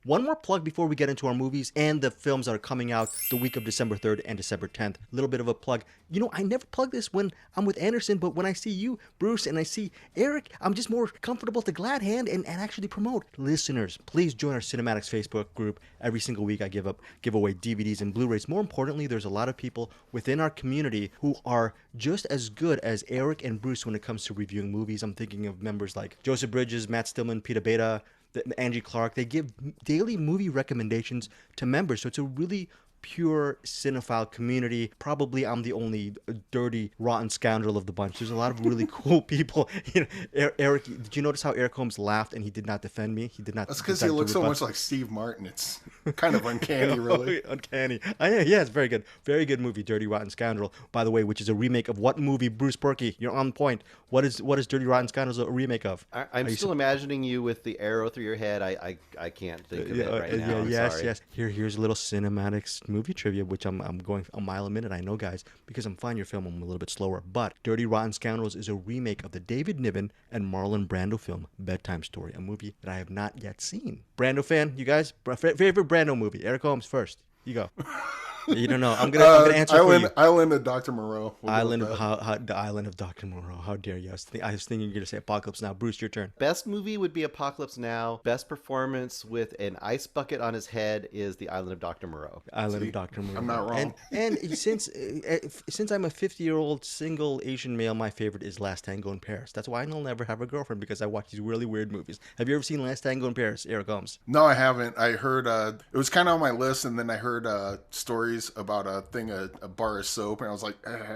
One more plug before we get into our movies and the films that are coming out the week of December 3rd and December 10th. A little bit of a plug. You know, I never plug this when I'm with Anderson, but when I see you, Bruce, and I see Eric, I'm just more comfortable to glad hand and actually promote. Listeners, please join our CinemAddicts Facebook group. Every single week I give away DVDs and Blu-rays. More importantly, there's a lot of people within our community who are just as good as Eric and Bruce when it comes to reviewing movies. I'm thinking of members like Joseph Bridges, Matt Stillman, Peter Beta, Angie Clark. They give daily movie recommendations to members, so it's a really pure cinephile community. Probably I'm the only dirty, rotten scoundrel of the bunch. There's a lot of really cool people. You know, Eric, did you notice how Eric Holmes laughed and he did not defend me? He did not. That's because he looks so much like Steve Martin. It's kind of uncanny, really. Uncanny. Yeah, it's very good. Very good movie, Dirty Rotten Scoundrel, by the way, which is a remake of what movie? Bruce Purkey, you're on point. What is Dirty Rotten Scoundrels a remake of? I'm still imagining you with the arrow through your head. I can't think of it right now. Yes. Here's a little CinemAddicts movie trivia, which I'm going a mile a minute. I know, guys, because I'm finding your film, I'm a little bit slower. But Dirty Rotten Scoundrels is a remake of the David Niven and Marlon Brando film Bedtime Story, a movie that I have not yet seen. Brando fan, you guys? Favorite Brando movie? Eric Holmes first. You go. You don't know. I'm gonna answer for you. Island of Dr. Moreau. The Island of Dr. Moreau. How dare you? I was thinking you're gonna say Apocalypse Now. Bruce, your turn. Best movie would be Apocalypse Now. Best performance with an ice bucket on his head is The Island of Dr. Moreau. Island of Dr. Moreau. I'm not wrong. And since I'm a 50-year-old single Asian male, my favorite is Last Tango in Paris. That's why I'll never have a girlfriend, because I watch these really weird movies. Have you ever seen Last Tango in Paris, Eric Holmes? No, I haven't. I heard it was kind of on my list, and then I heard stories about a bar of soap, and I was like,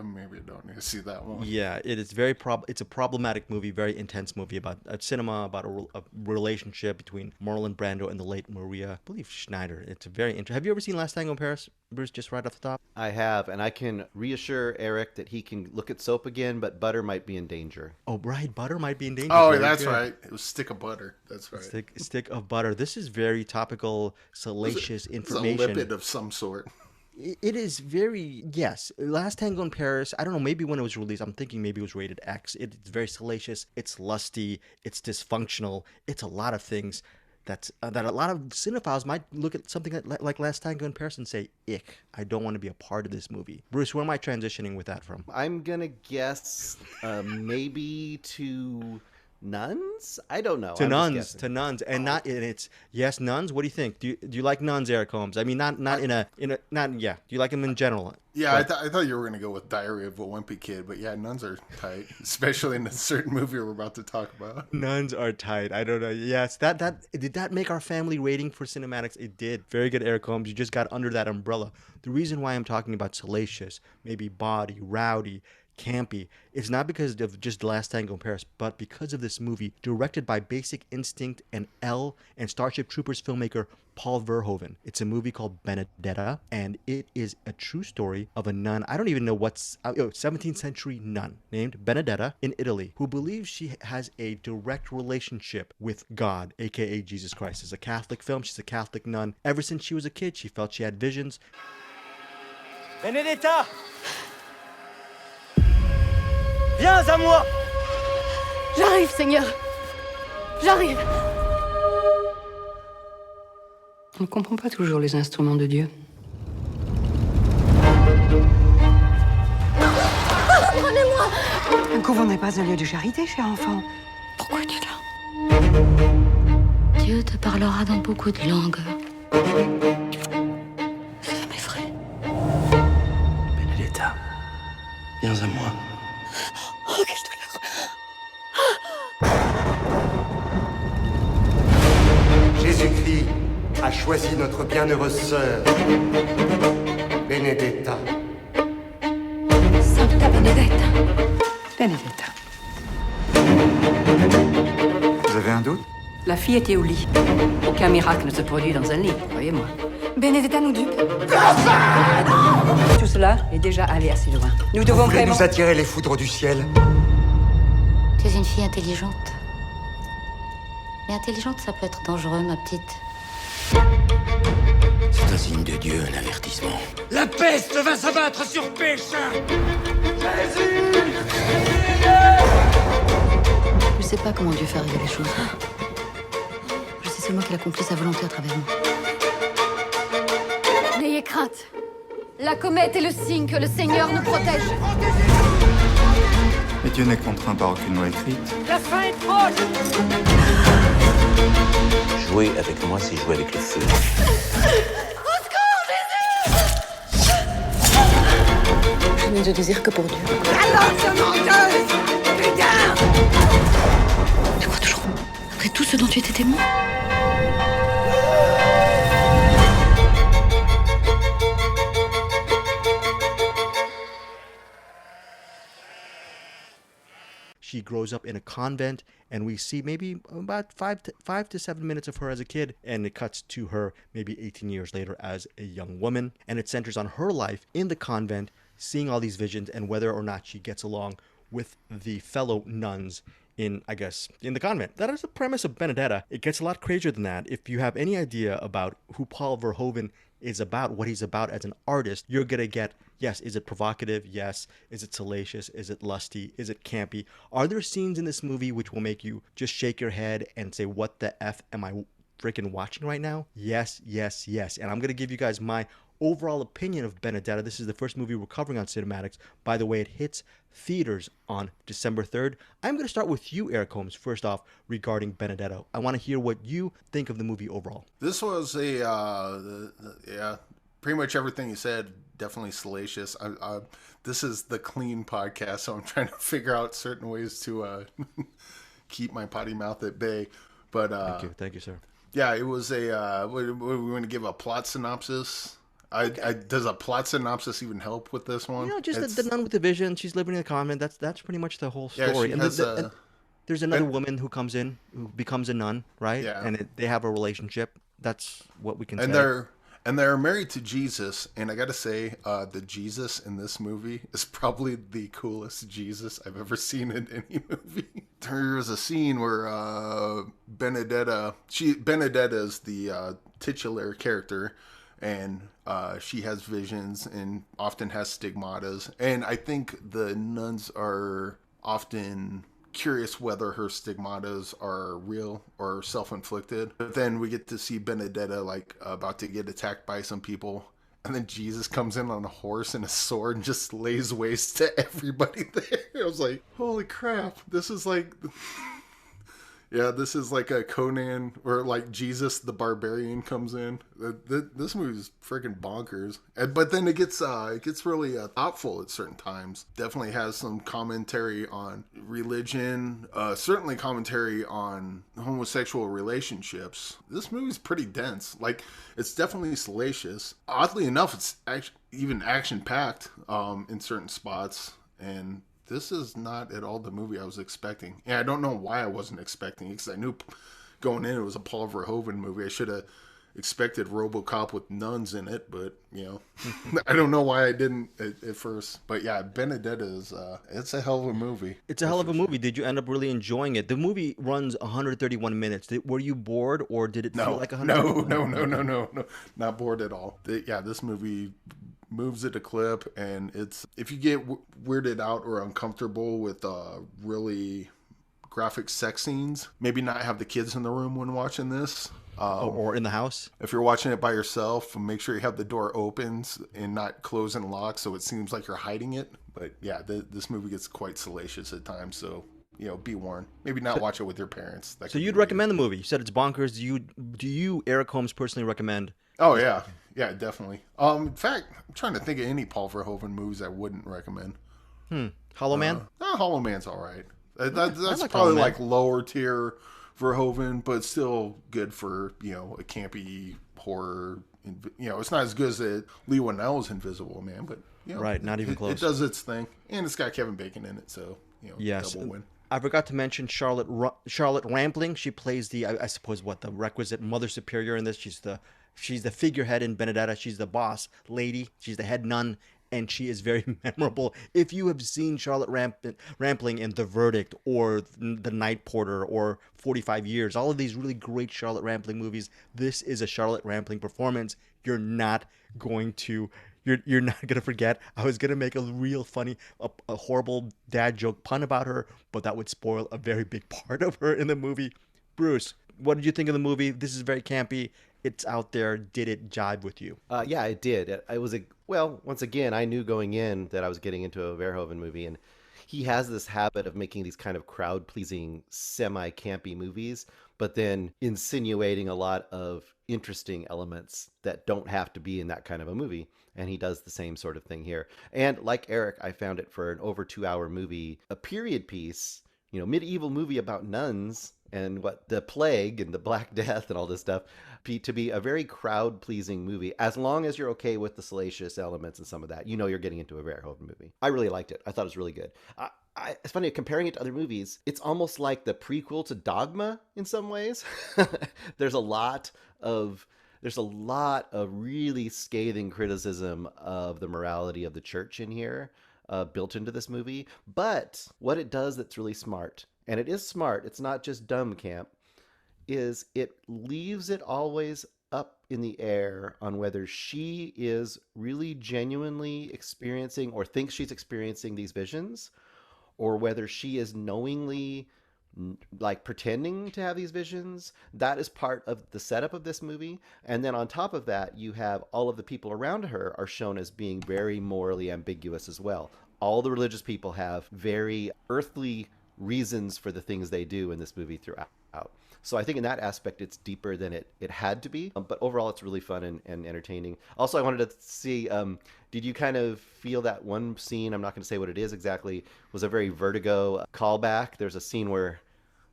maybe I don't need to see that one. Yeah, it is it's a problematic movie, very intense movie about cinema, about a relationship between Marlon Brando and the late Maria, I believe, Schneider. It's very interesting. Have you ever seen Last Tango in Paris, Bruce, just right off the top? I have, and I can reassure Eric that he can look at soap again, but butter might be in danger. Oh, right, butter might be in danger. Oh, that's right. It was stick of butter. That's right. Stick of butter. This is very topical, salacious information. It's a lipid of some sort. It is very, yes. Last Tango in Paris, I don't know, maybe when it was released, I'm thinking maybe it was rated X. It's very salacious, it's lusty, it's dysfunctional, it's a lot of things that a lot of cinephiles might look at something like Last Tango in Paris and say, ick, I don't want to be a part of this movie. Bruce, where am I transitioning with that from? I'm going to guess maybe to Nuns? I don't know. To Nuns, and not in it's yes, Nuns. What do you think? Do you like Nuns, Eric Holmes? I mean, not Do you like them in general? Yeah, I thought you were going to go with Diary of a Wimpy Kid, but yeah, Nuns are tight, especially in a certain movie we're about to talk about. Nuns are tight. I don't know. Yes, that did that make our family rating for CinemAddicts? It did. Very good, Eric Holmes. You just got under that umbrella. The reason why I'm talking about salacious, maybe bawdy, rowdy, campy, it's not because of just Last Tango in Paris, but because of this movie directed by Basic Instinct and Elle and Starship Troopers filmmaker Paul Verhoeven. It's a movie called Benedetta, and it is a true story of a nun. I don't even know 17th century nun named Benedetta in Italy, who believes she has a direct relationship with God, aka Jesus Christ. It's a Catholic film. She's a Catholic nun. Ever since she was a kid, she felt she had visions. Benedetta! Viens à moi! J'arrive, Seigneur. J'arrive. On ne comprend pas toujours les instruments de Dieu. Prenez-moi! Un couvent n'est pas un lieu de charité, cher enfant. Pourquoi tu es là? Dieu te parlera dans beaucoup de langues. Ça m'effraie. Benedetta, viens à moi. Oh, quelle douleur! Jésus-Christ a choisi notre bienheureuse sœur, Benedetta. Sancta Benedetta. Benedetta. Vous avez un doute? La fille était au lit. Aucun miracle ne se produit dans un lit, croyez-moi. Benedetta nous dupe. Tout cela est déjà allé assez loin. Nous devons Vous voulez vraiment... nous attirer les foudres du ciel? Tu es une fille intelligente. Mais intelligente, ça peut être dangereux, ma petite. C'est un signe de Dieu, un avertissement. La peste va s'abattre sur Péchin. Je sais pas comment Dieu fait arriver les choses. Je sais C'est seulement qu'il accomplit sa volonté à travers moi. N'ayez crainte. La comète est le signe que le Seigneur nous protège. Mais Dieu n'est contraint par aucune loi écrite. La fin est proche. Jouer avec moi, c'est jouer avec le feu. Je n'ai de désir que pour Dieu. Alors, menteuse. Putain. Tu crois toujours, après tout ce dont tu étais témoin? She grows up in a convent, and we see maybe about 5 to 7 minutes of her as a kid, and it cuts to her maybe 18 years later as a young woman, and it centers on her life in the convent, seeing all these visions and whether or not she gets along with the fellow nuns in the convent. That is the premise of Benedetta. It gets a lot crazier than that. If you have any idea about who Paul Verhoeven is about, what he's about as an artist, you're gonna get, yes, is it provocative? Yes. Is it salacious? Is it lusty? Is it campy? Are there scenes in this movie which will make you just shake your head and say, what the F am I freaking watching right now? Yes, yes, yes. And I'm gonna give you guys my overall opinion of Benedetta. This is the first movie we're covering on CinemAddicts. By the way, it hits theaters on December 3rd. I'm going to start with you, Eric Holmes, first off, regarding Benedetta. I want to hear what you think of the movie overall. This was pretty much everything you said. Definitely salacious. This is the clean podcast, so I'm trying to figure out certain ways to keep my potty mouth at bay. But thank you, sir. Yeah, it was a. We want to give a plot synopsis. Does a plot synopsis even help with this one? Just the nun with the vision. She's living in a convent. That's pretty much the whole story. Yeah, and there's another woman who comes in who becomes a nun, right? Yeah. And they have a relationship. That's what we can say. And they're married to Jesus. And I got to say, the Jesus in this movie is probably the coolest Jesus I've ever seen in any movie. There's a scene where Benedetta is the titular character. And she has visions and often has stigmatas. And I think the nuns are often curious whether her stigmatas are real or self-inflicted. But then we get to see Benedetta about to get attacked by some people. And then Jesus comes in on a horse and a sword and just lays waste to everybody there. I was like, holy crap. This is like... Yeah, this is like a Conan, or like Jesus the Barbarian comes in. This movie's freaking bonkers. But then it gets really thoughtful at certain times. Definitely has some commentary on religion. Certainly commentary on homosexual relationships. This movie's pretty dense. It's definitely salacious. Oddly enough, it's even action-packed in certain spots. And this is not at all the movie I was expecting. And I don't know why I wasn't expecting it, because I knew going in it was a Paul Verhoeven movie. I should have expected RoboCop with nuns in it, but, I don't know why I didn't at first. But yeah, Benedetta is, it's a hell of a movie. It's a hell of a movie. Did you end up really enjoying it? The movie runs 131 minutes. Were you bored, or did it feel like 131? No. Not bored at all. This movie moves at a clip, and if you get weirded out or uncomfortable with really graphic sex scenes, maybe not have the kids in the room when watching this. Or in the house. If you're watching it by yourself, make sure you have the door open and not closed and locked, so it seems like you're hiding it. But yeah, this movie gets quite salacious at times, so be warned. Maybe not watch it with your parents. So you'd recommend the movie? You said it's bonkers. Do you, Eric Holmes, personally recommend? Oh yeah, definitely. In fact, I'm trying to think of any Paul Verhoeven movies I wouldn't recommend. Hollow Man? Hollow Man's all right. That's like probably like lower tier Verhoeven, but still good for a campy horror. It's not as good as Lee Whannell's Invisible Man, but right, not even close. It does its thing, and it's got Kevin Bacon in it, so yes. Double win. I forgot to mention Charlotte Rampling. She plays the the requisite Mother Superior in this. She's the figurehead in Benedetta. She's the boss lady. She's the head nun, and she is very memorable. If you have seen Charlotte Rampling in The Verdict or The Night Porter or 45 Years, all of these really great Charlotte Rampling movies, this is a Charlotte Rampling performance you're not going to forget. I was gonna make a real funny, a horrible dad joke pun about her, but that would spoil a very big part of her in the movie. Bruce, What did you think of the movie? This is very campy. It's out there. Did it jive with you? Yeah, it did. It was once again, I knew going in that I was getting into a Verhoeven movie, and he has this habit of making these kind of crowd-pleasing, semi-campy movies, but then insinuating a lot of interesting elements that don't have to be in that kind of a movie. And he does the same sort of thing here. And like Eric, I found it for an over 2-hour movie, a period piece, medieval movie about nuns and what the plague and the Black Death and all this stuff, to be a very crowd-pleasing movie, as long as you're okay with the salacious elements and some of that. You're getting into a Verhoeven movie. I really liked it. I thought it was really good. It's funny, comparing it to other movies, it's almost like the prequel to Dogma in some ways. There's a lot of really scathing criticism of the morality of the church in here, built into this movie. But what it does that's really smart, and it is smart, it's not just dumb camp, is it leaves it always up in the air on whether she is really genuinely experiencing or thinks she's experiencing these visions, or whether she is knowingly like pretending to have these visions. That is part of the setup of this movie. And then on top of that, you have all of the people around her are shown as being very morally ambiguous as well. All the religious people have very earthly reasons for the things they do in this movie throughout. So I think in that aspect, it's deeper than it had to be. But overall, it's really fun and entertaining. Also, I wanted to see, did you kind of feel that one scene, I'm not going to say what it is exactly, was a very Vertigo callback? There's a scene where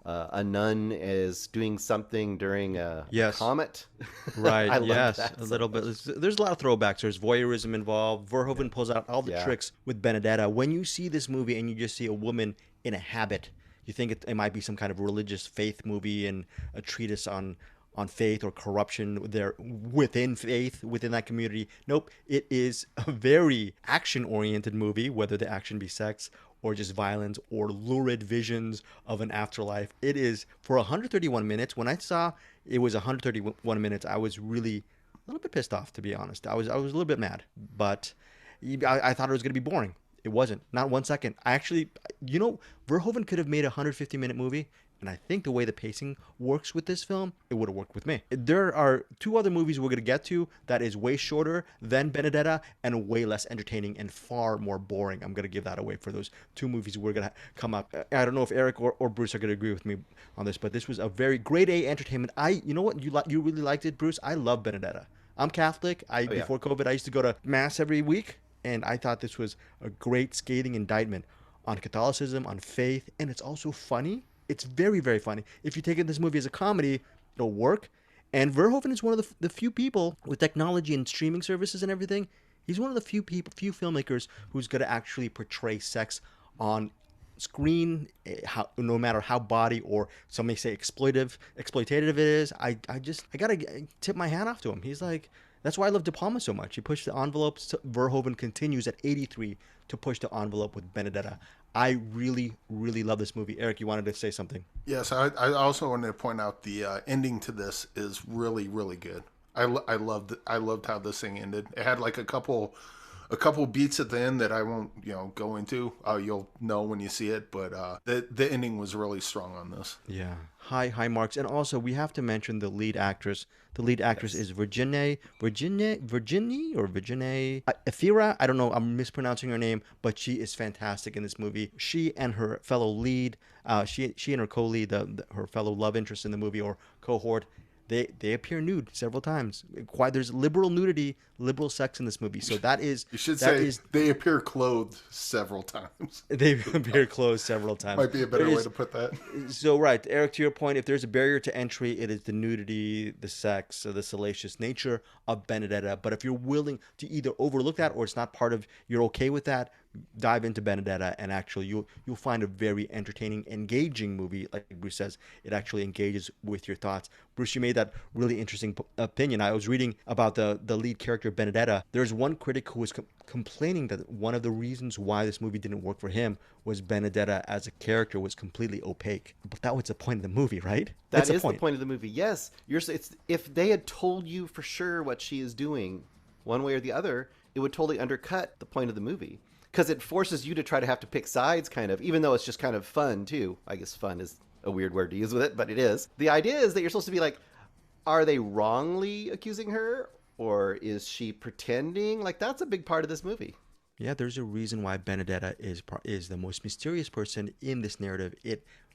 a nun is doing something during a comet. Right, I yes, that a little bit. There's a lot of throwbacks. There's voyeurism involved. Verhoeven pulls out all the tricks with Benedetta. When you see this movie and you just see a woman in a habit, you think it might be some kind of religious faith movie and a treatise on faith or corruption there within faith, within that community. Nope, it is a very action-oriented movie, whether the action be sex or just violence or lurid visions of an afterlife. It is, for 131 minutes, when I saw it was 131 minutes, I was really a little bit pissed off, to be honest. I was a little bit mad, but I thought it was going to be boring. It wasn't. Not 1 second. I actually, Verhoeven could have made a 150-minute movie, and I think the way the pacing works with this film, it would have worked with me. There are 2 other movies we're going to get to that is way shorter than Benedetta and way less entertaining and far more boring. I'm going to give that away for those 2 movies we're going to come up. I don't know if Eric or Bruce are going to agree with me on this, but this was a very grade A entertainment. You know what? You really liked it, Bruce? I love Benedetta. I'm Catholic. Before COVID, I used to go to Mass every week. And I thought this was a great scathing indictment on Catholicism, on faith, and it's also funny. It's very, very funny. If you take this movie as a comedy, it'll work. And Verhoeven is one of the few people with technology and streaming services and everything. He's one of the few filmmakers who's going to actually portray sex on screen, no matter how body or some may say exploitative it is. I gotta tip my hat off to him. He's like. That's why I love De Palma so much. He pushed the envelopes. Verhoeven continues at 83 to push the envelope with Benedetta. I really, really love this movie. Eric, you wanted to say something? Yes, I also wanted to point out the ending to this is really, really good. I loved how this thing ended. It had like a couple beats at the end that I won't go into. You'll know when you see it, but the ending was really strong on this. Yeah, high marks. And also we have to mention the lead actress. The lead actress is Virginie Efira. I don't know, I'm mispronouncing her name, but she is fantastic in this movie. She and her fellow lead, she and her co-lead, her fellow love interest in the movie or cohort, They appear nude several times. There's liberal nudity, liberal sex in this movie. So that is... You should say they appear clothed several times. They appear clothed several times. Might be a better way to put that. So, right. Eric, to your point, if there's a barrier to entry, it is the nudity, the sex, or the salacious nature of Benedetta. But if you're willing to either overlook that or it's not part of... You're okay with that, dive into Benedetta, and actually you'll find a very entertaining, engaging movie. Like Bruce says, it actually engages with your thoughts. Bruce, you made that really interesting opinion. I was reading about the lead character Benedetta. There's one critic who was complaining that one of the reasons why this movie didn't work for him was Benedetta as a character was completely opaque. But that was the point of the movie, right? That is the point of the movie. Yes, if they had told you for sure what she is doing, one way or the other, it would totally undercut the point of the movie. Because it forces you to try to have to pick sides, kind of, even though it's just kind of fun, too. I guess fun is a weird word to use with it, but it is. The idea is that you're supposed to be like, are they wrongly accusing her? Or is she pretending? Like, that's a big part of this movie. Yeah, there's a reason why Benedetta is the most mysterious person in this narrative.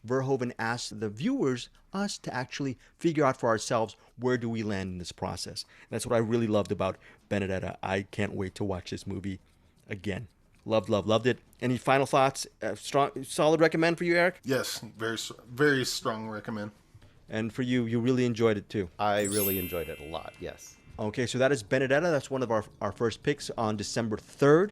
Verhoeven asked the viewers, us, to actually figure out for ourselves where do we land in this process. And that's what I really loved about Benedetta. I can't wait to watch this movie again. Loved it. Any final thoughts? Solid recommend for you, Eric? Yes, very strong recommend. And for you, you really enjoyed it too. I really enjoyed it a lot, yes. Okay, so that is Benedetta. That's one of our first picks on December 3rd.